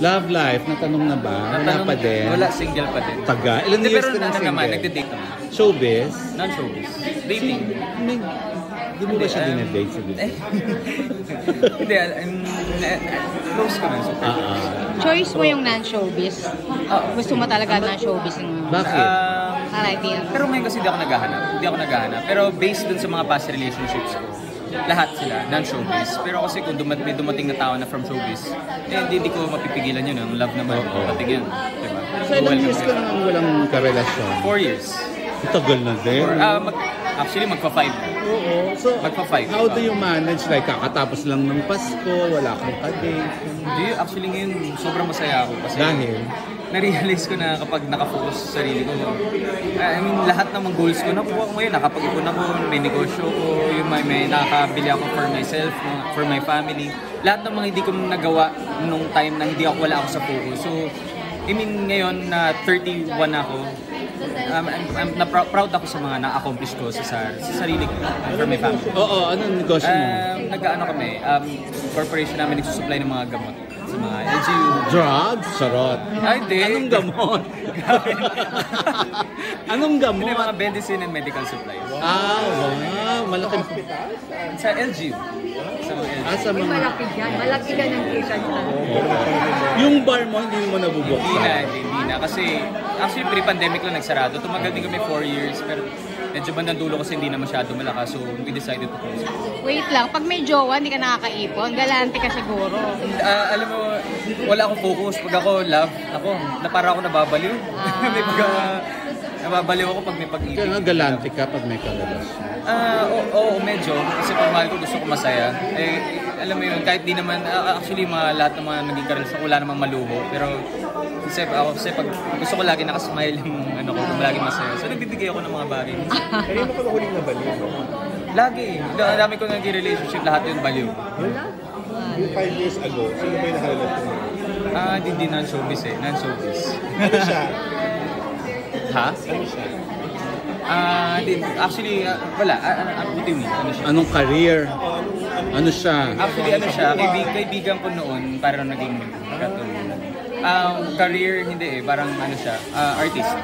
Love life, natanong na ba? Wala pa din? Wala, single pa din. Taga? Ilan years ka ng single? Naman, nagde-date naman. Showbiz? Non-showbiz. Dating. Di mo ba siya dinedate sa dito? Hindi, close ko na. Choice mo yung non-showbiz? Gusto mo talaga non-showbiz? Bakit? Pero ngayon kasi hindi ako naghahanap. Pero based dun sa mga past relationships ko, lahat sila, non-showbiz. Pero kasi kung may dumating na tao na from showbiz, hindi ko mapipigilan yun. Ang love naman, patigyan. Diba? So ilang years ka nang walang karelasyon? 4 years. Tagal na din. Actually, magpa-5. Oo. So, magpa-5. How do you manage? Like, kakatapos lang ng Pasko, wala kang kadate. Actually, ngayon, sobrang masaya ako. Kasi dahil? Na-realize ko na kapag nakafocus sa sarili ko, I mean, lahat ng mga goals ko nakuha ko ngayon. Nakapag-ipon ako, may negosyo ko, may nakakabili ako for myself, for my family. Lahat ng mga hindi ko nagawa nung time na wala ako sa focus. So, I mean, ngayon na 31 ako, proud ako sa mga na-accomplish ko sa sarili ko, for my family. Oo, anong negosyo mo? Nag-ano kami, corporation namin nagsusupply ng mga gamot sa mga LGU. Drugs? Charot. Ay, hindi. Anong gamot? Anong gamot? Yung mga medicine and medical supplies. Wow. Malaki. Sa LGU. Sa mga... Malaki dyan. Malaki ka ng kitchen. Yung bar mo, hindi mo nabubuksan? Hindi na. Kasi, actually, pre-pandemic lang nagsarado. Tumagal din kami 4 years. Pero medyo bandang dulo kasi hindi na masyado malakas. So, we decided to close. Wait lang. Pag may jowa, hindi ka nakakaipon. Galante ka siguro. Alam mo, wala akong focus. Pag ako love, para ako nababaliw. Nababaliw ako pag may pag-ibig. Kaya galante ka pag may karelasyon? Oo, medyo. Kasi pag mahal ko, gusto ko masaya. Alam mo yun, kahit di naman, actually, lahat ng mga naging karelasyon, wala namang maluho. Pero, kasi pag gusto ko lagi nakasmile yung lagi masaya. So, nagbibigay ako ng mga bagay. Kanino ka ba huling nabaliw? Lagi. Ang dami ko naging relationship, lahat yun baliw. Yung 5 years ago, sino ba yung nakarelasyon mo? Hindi non-showbiz non-showbiz. Ano siya? Ha? Ano siya? Actually, wala. What do you mean? Ano siya? Anong career? Ano siya? Actually, ano siya? Kaibigan ko noon, parang naging katulad. Career, hindi parang ano siya, artist.